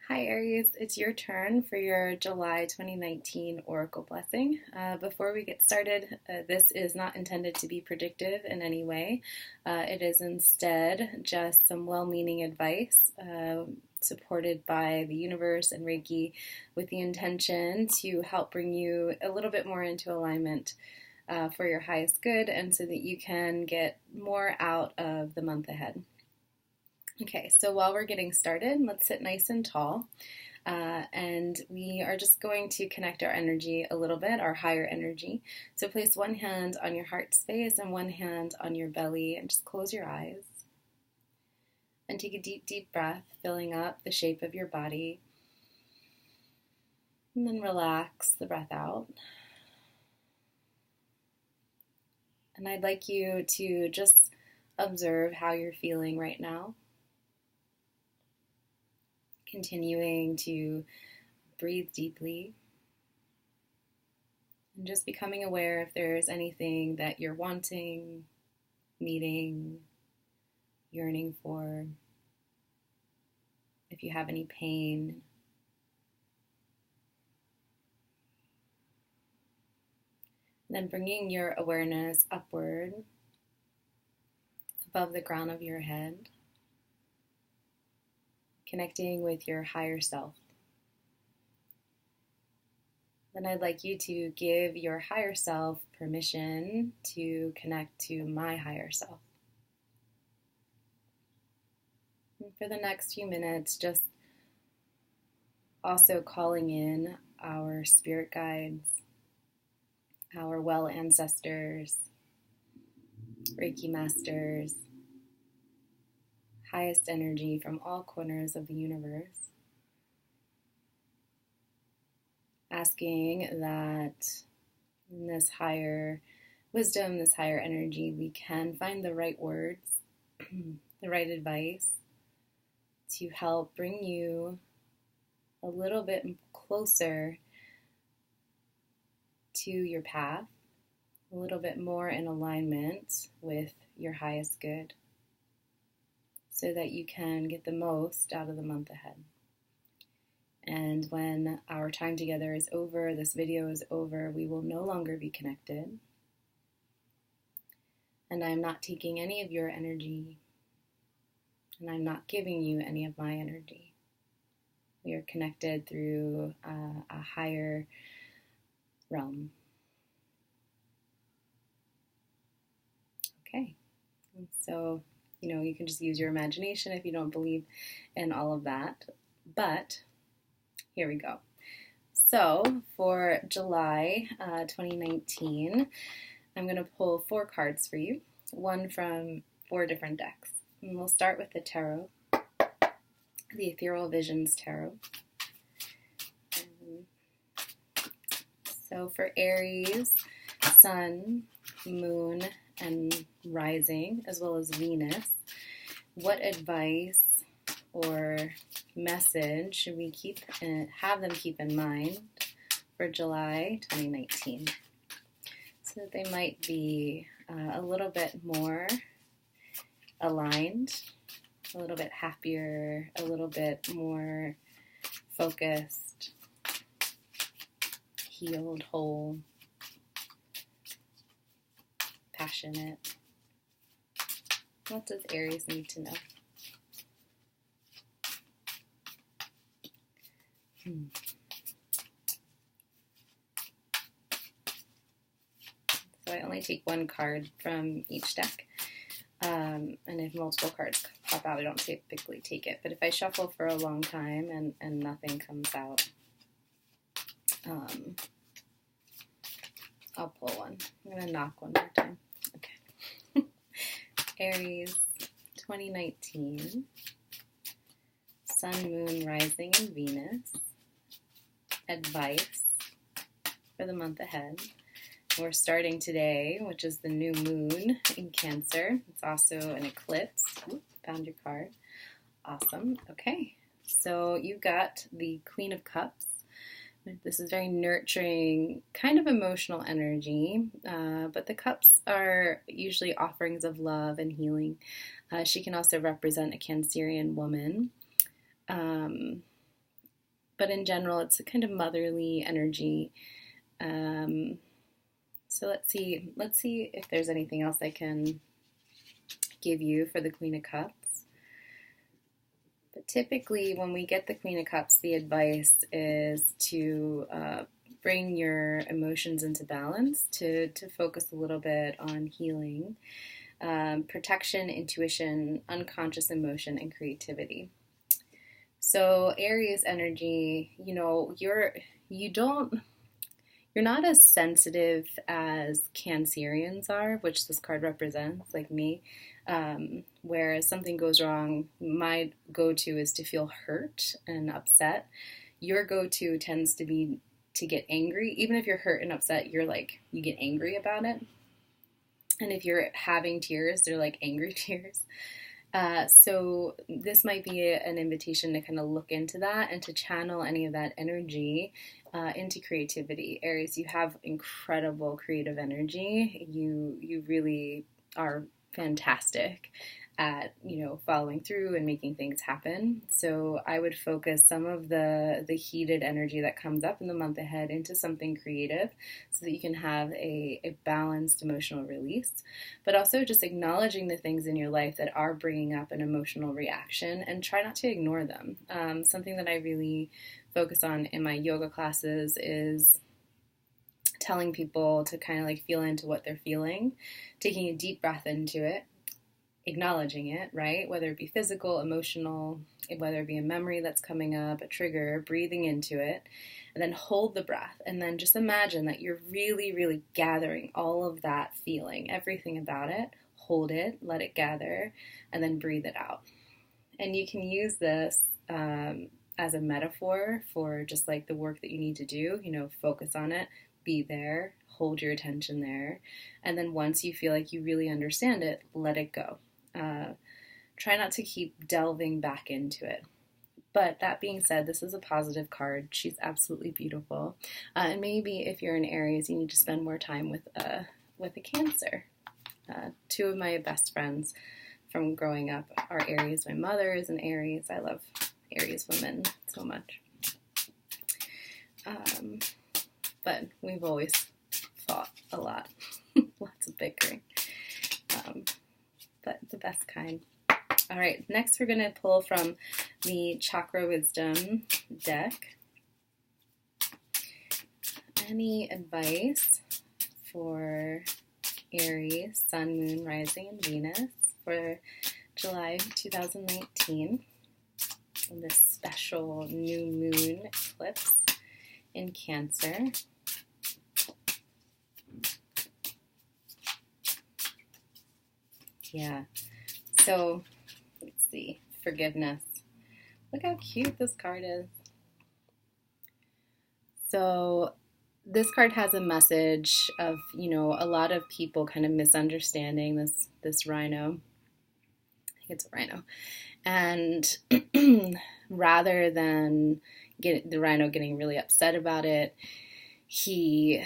Hi Aries, it's your turn for your July 2019 Oracle Blessing. Before we get started, this is not intended to be predictive in any way. It is instead just some well-meaning advice supported by the universe and Reiki with the intention to help bring you a little bit more into alignment for your highest good and so that you can get more out of the month ahead. Okay, so while we're getting started, let's sit nice and tall. And we are just going to connect our energy a little bit, our higher energy. So place one hand on your heart space and one hand on your belly and just close your eyes. And take a deep, deep breath, filling up the shape of your body. And then relax the breath out. And I'd like you to just observe how you're feeling right now. Continuing to breathe deeply and just becoming aware if there's anything that you're wanting, needing, yearning for, if you have any pain. And then bringing your awareness upward above the crown of your head. Connecting with your higher self. Then I'd like you to give your higher self permission to connect to my higher self. And for the next few minutes, just also calling in our spirit guides, our well ancestors, Reiki masters, highest energy from all corners of the universe, asking that in this higher wisdom, this higher energy, we can find the right words, the right advice to help bring you a little bit closer to your path, a little bit more in alignment with your highest good, so that you can get the most out of the month ahead. And when our time together is over, this video is over, we will no longer be connected. And I'm not taking any of your energy, and I'm not giving you any of my energy. We are connected through a higher realm. Okay, and so you can just use your imagination if you don't believe in all of that. But here we go. So for July 2019, I'm going to pull 4 cards for you, one from 4 different decks. And we'll start with the tarot, the Ethereal Visions Tarot. So for Aries, Sun, Moon, and Rising, as well as Venus, what advice or message should we have them keep in mind for July 2019? So that they might be a little bit more aligned, a little bit happier, a little bit more focused, healed, whole, passionate. What does Aries need to know? So I only take one card from each deck. And if multiple cards pop out, I don't typically take it. But if I shuffle for a long time and nothing comes out, I'll pull one. I'm going to knock one more time. Okay. Aries 2019, Sun, Moon, Rising, and Venus. Advice for the month ahead. We're starting today, which is the new moon in Cancer. It's also an eclipse. Ooh, found your card. Awesome. Okay. So you got the Queen of Cups. This is very nurturing, kind of emotional energy, but the cups are usually offerings of love and healing. She can also represent a Cancerian woman. but in general, it's a kind of motherly energy. So let's see if there's anything else I can give you for the Queen of Cups. But typically, when we get the Queen of Cups, the advice is to bring your emotions into balance, to focus a little bit on healing, protection, intuition, unconscious emotion, and creativity. So Aries energy, you're not as sensitive as Cancerians are, which this card represents, like me. Where something goes wrong, my go-to is to feel hurt and upset. Your go-to tends to be to get angry. Even if you're hurt and upset, you get angry about it. And if you're having tears, they're like angry tears. So this might be an invitation to kind of look into that and to channel any of that energy into creativity. Aries, you have incredible creative energy. You really are fantastic at, following through and making things happen. So I would focus some of the heated energy that comes up in the month ahead into something creative so that you can have a balanced emotional release, but also just acknowledging the things in your life that are bringing up an emotional reaction and try not to ignore them. Something that I really focus on in my yoga classes is telling people to kind of like feel into what they're feeling, taking a deep breath into it, acknowledging it, right? Whether it be physical, emotional, whether it be a memory that's coming up, a trigger, breathing into it, and then hold the breath. And then just imagine that you're really, really gathering all of that feeling, everything about it, hold it, let it gather, and then breathe it out. And you can use this as a metaphor for just like the work that you need to do, focus on it, be there, hold your attention there, and then once you feel like you really understand it, let it go. Try not to keep delving back into it. But that being said, this is a positive card. She's absolutely beautiful. And maybe if you're an Aries, you need to spend more time with a Cancer. Two of my best friends from growing up are Aries. My mother is an Aries. I love Aries women so much. But we've always fought a lot. Lots of bickering. But the best kind. All right, next we're going to pull from the Chakra Wisdom deck. Any advice for Aries, Sun, Moon, Rising, and Venus for July 2019? And this special new moon eclipse in Cancer. Yeah, so let's see, forgiveness. Look how cute this card is. So this card has a message of, a lot of people kind of misunderstanding this rhino. I think it's a rhino. And rather than the rhino getting really upset about it, he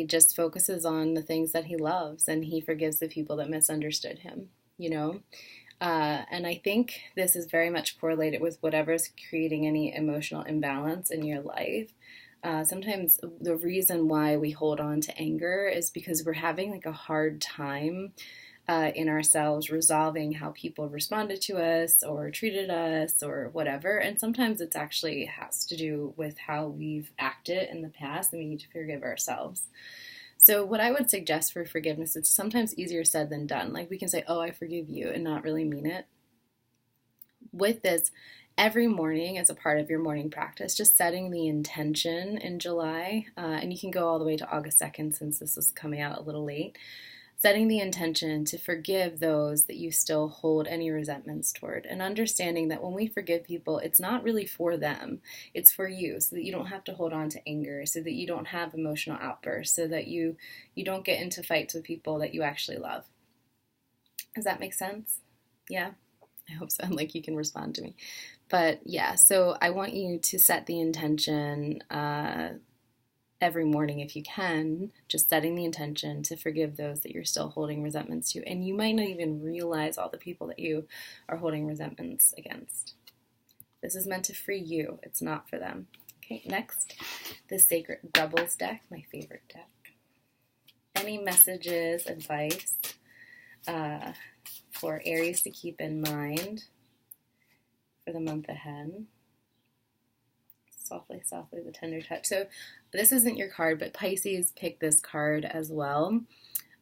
just focuses on the things that he loves, and he forgives the people that misunderstood him, and I think this is very much correlated with whatever's creating any emotional imbalance in your life. Sometimes the reason why we hold on to anger is because we're having like a hard time in ourselves resolving how people responded to us or treated us or whatever. And sometimes it's actually has to do with how we've acted in the past, and we need to forgive ourselves. So what I would suggest for forgiveness, it's sometimes easier said than done. Like we can say, oh, I forgive you, and not really mean it. With this, every morning as a part of your morning practice, just setting the intention in July, and you can go all the way to August 2nd since this is coming out a little late, setting the intention to forgive those that you still hold any resentments toward, and understanding that when we forgive people, it's not really for them, it's for you, so that you don't have to hold on to anger, so that you don't have emotional outbursts, so that you don't get into fights with people that you actually love. Does that make sense? Yeah? I hope so. Like you can respond to me. But yeah, so I want you to set the intention every morning if you can, just setting the intention to forgive those that you're still holding resentments to. And you might not even realize all the people that you are holding resentments against. This is meant to free you. It's not for them. Okay, next, the Sacred Rebels deck, my favorite deck. Any messages, advice for Aries to keep in mind for the month ahead? Softly, softly, the tender touch. So this isn't your card, but Pisces picked this card as well.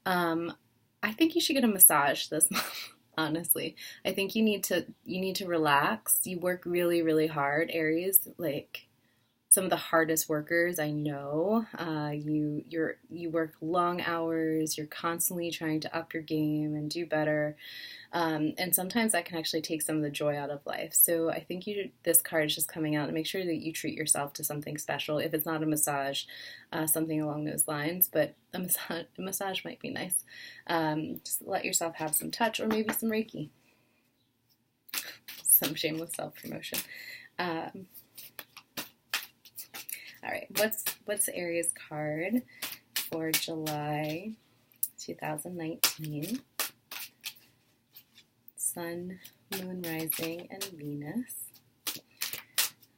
I think you should get a massage this month. Honestly, I think you need to relax. You work really, really hard, Aries. Like some of the hardest workers I know. You work long hours. You're constantly trying to up your game and do better. And sometimes that can actually take some of the joy out of life. So I think this card is just coming out to make sure that you treat yourself to something special. If it's not a massage, something along those lines. But a massage might be nice. Just let yourself have some touch, or maybe some Reiki. Some shameless self-promotion. All right, what's Aries card for July 2019? Sun, Moon, Rising, and Venus.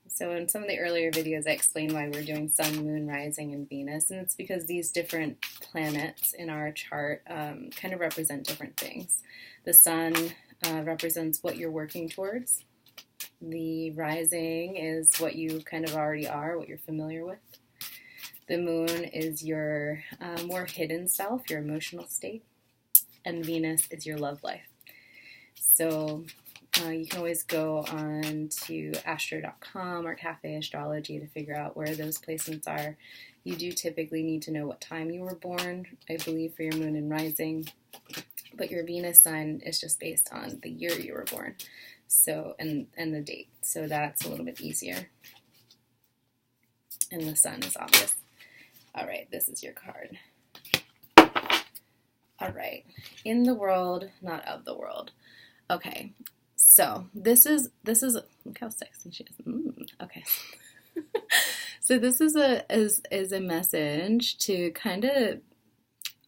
So in some of the earlier videos, I explained why we're doing Sun, Moon, Rising, and Venus, and it's because these different planets in our chart kind of represent different things. The Sun represents what you're working towards. The rising is what you kind of already are, what you're familiar with. The moon is your more hidden self, your emotional state. And Venus is your love life. So you can always go on to astro.com or Cafe Astrology to figure out where those placements are. You do typically need to know what time you were born, I believe, for your moon and rising. But your Venus sign is just based on the year you were born. So, and the date. So that's a little bit easier. And the sun is obvious. All right, this is your card. All right. In the world, not of the world. Okay. So this is look how sexy she is. Okay. So this is a message to kind of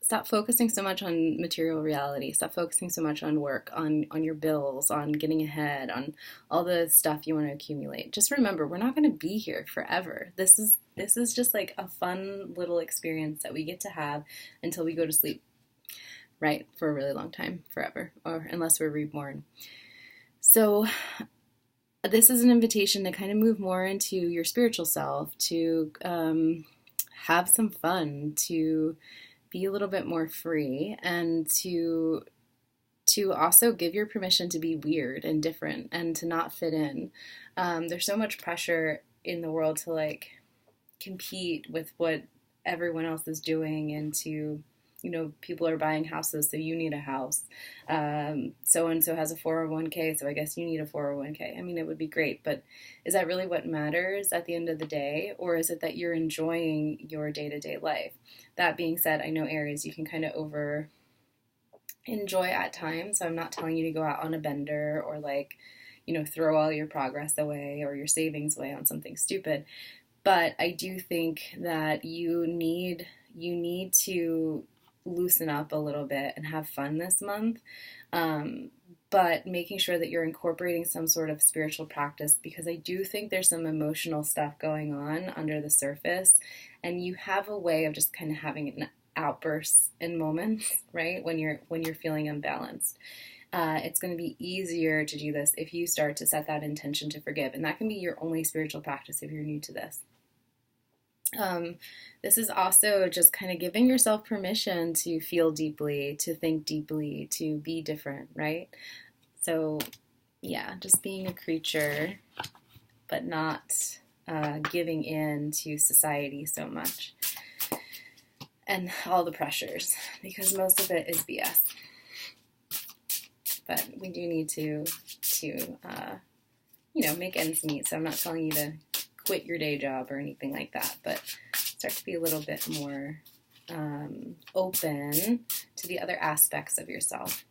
stop focusing so much on material reality. Stop focusing so much on work, on your bills, on getting ahead, on all the stuff you want to accumulate. Just remember, we're not going to be here forever. This is just like a fun little experience that we get to have until we go to sleep, right? For a really long time, forever, or unless we're reborn. So this is an invitation to kind of move more into your spiritual self, to have some fun, to be a little bit more free, and to also give your permission to be weird and different and to not fit in. There's so much pressure in the world to like compete with what everyone else is doing, and to, people are buying houses, so you need a house. So-and-so has a 401k, so I guess you need a 401k. I mean, it would be great, but is that really what matters at the end of the day? Or is it that you're enjoying your day-to-day life? That being said, I know Aries, you can kind of over enjoy at times. So I'm not telling you to go out on a bender or throw all your progress away or your savings away on something stupid. But I do think that you need to loosen up a little bit and have fun this month, but making sure that you're incorporating some sort of spiritual practice, because I do think there's some emotional stuff going on under the surface, and you have a way of just kind of having an outbursts in moments, right? When you're feeling unbalanced. It's going to be easier to do this if you start to set that intention to forgive, and that can be your only spiritual practice if you're new to this. This is also just kind of giving yourself permission to feel deeply, to think deeply, to be different, right? So, yeah, just being a creature, but not giving in to society so much and all the pressures, because most of it is BS. But we do need to make ends meet. So I'm not telling you to quit your day job or anything like that, but start to be a little bit more open to the other aspects of yourself.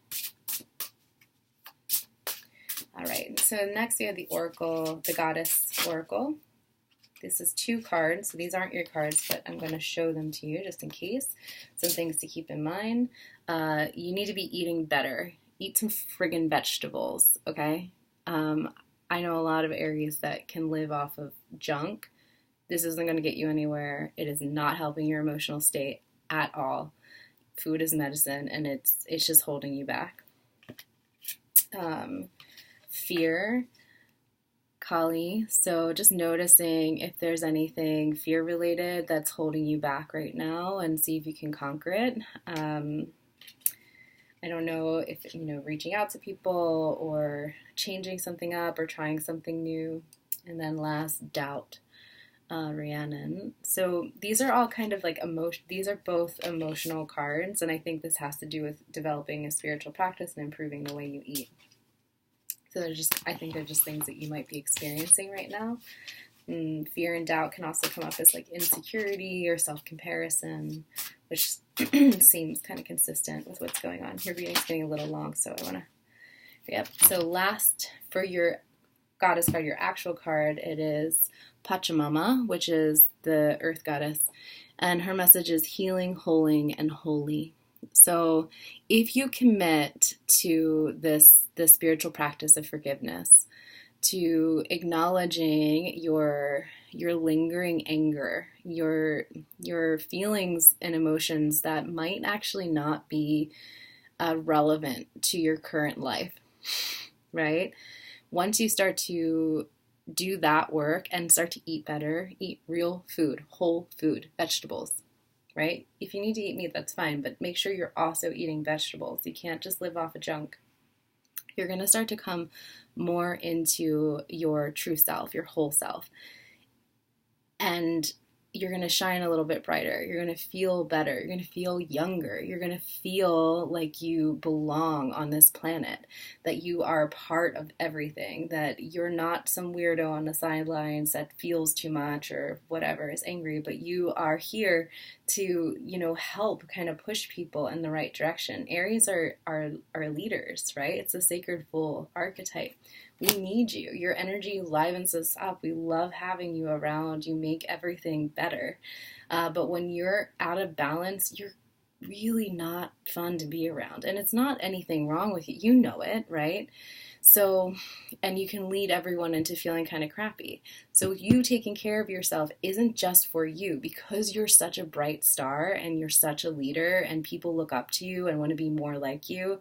All right, so next we have the Oracle, the Goddess Oracle. This is 2 cards, so these aren't your cards, but I'm going to show them to you just in case. Some things to keep in mind. You need to be eating better. Eat some friggin' vegetables, okay? I know a lot of Aries that can live off of junk. This isn't going to get you anywhere. It is not helping your emotional state at all. Food is medicine, and it's just holding you back. Fear, Kali. So just noticing if there's anything fear related that's holding you back right now, and see if you can conquer it. I don't know if, reaching out to people or changing something up or trying something new. And then last, doubt, Rhiannon. So these are all kind of like these are both emotional cards, and I think this has to do with developing a spiritual practice and improving the way you eat. So I think they're just things that you might be experiencing right now. Fear and doubt can also come up as like insecurity or self-comparison, which seems kind of consistent with what's going on. Your reading's getting a little long, so I want to... Yep. So last, for your goddess card, your actual card, it is Pachamama, which is the earth goddess, and her message is healing, holding, and holy. So if you commit to this spiritual practice of forgiveness, to acknowledging your lingering anger, your feelings and emotions that might actually not be relevant to your current life, right? Once you start to do that work and start to eat better, eat real food, whole food, vegetables, right? If you need to eat meat, that's fine, but make sure you're also eating vegetables. You can't just live off of junk. You're going to start to come more into your true self, your whole self. And you're going to shine a little bit brighter. You're going to feel better. You're going to feel younger. You're going to feel like you belong on this planet, that you are a part of everything, that you're not some weirdo on the sidelines that feels too much or whatever, is angry, but you are here to, help kind of push people in the right direction. Aries are leaders, right? It's a sacred fool archetype. We need you. Your energy livens us up. We love having you around. You make everything better. But when you're out of balance, you're really not fun to be around. And it's not anything wrong with you. You know it, right? So, and you can lead everyone into feeling kind of crappy. So you taking care of yourself isn't just for you, because you're such a bright star and you're such a leader and people look up to you and want to be more like you.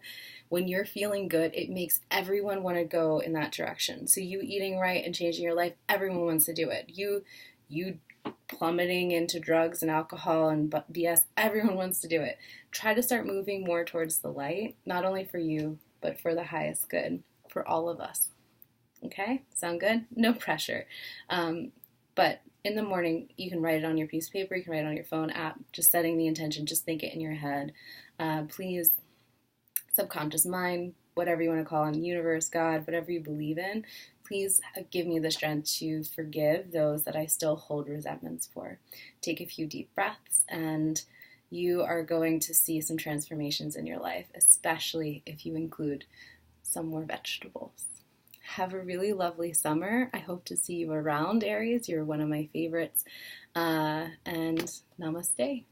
When you're feeling good, it makes everyone want to go in that direction. So you eating right and changing your life, everyone wants to do it. You plummeting into drugs and alcohol and BS, everyone wants to do it. Try to start moving more towards the light, not only for you, but for the highest good, for all of us. Okay? Sound good? No pressure. But in the morning, you can write it on your piece of paper, you can write it on your phone app, just setting the intention, just think it in your head. Please, subconscious mind, whatever you want to call it, universe, God, whatever you believe in, please give me the strength to forgive those that I still hold resentments for. Take a few deep breaths, and you are going to see some transformations in your life, especially if you include some more vegetables. Have a really lovely summer. I hope to see you around, Aries. You're one of my favorites. And namaste.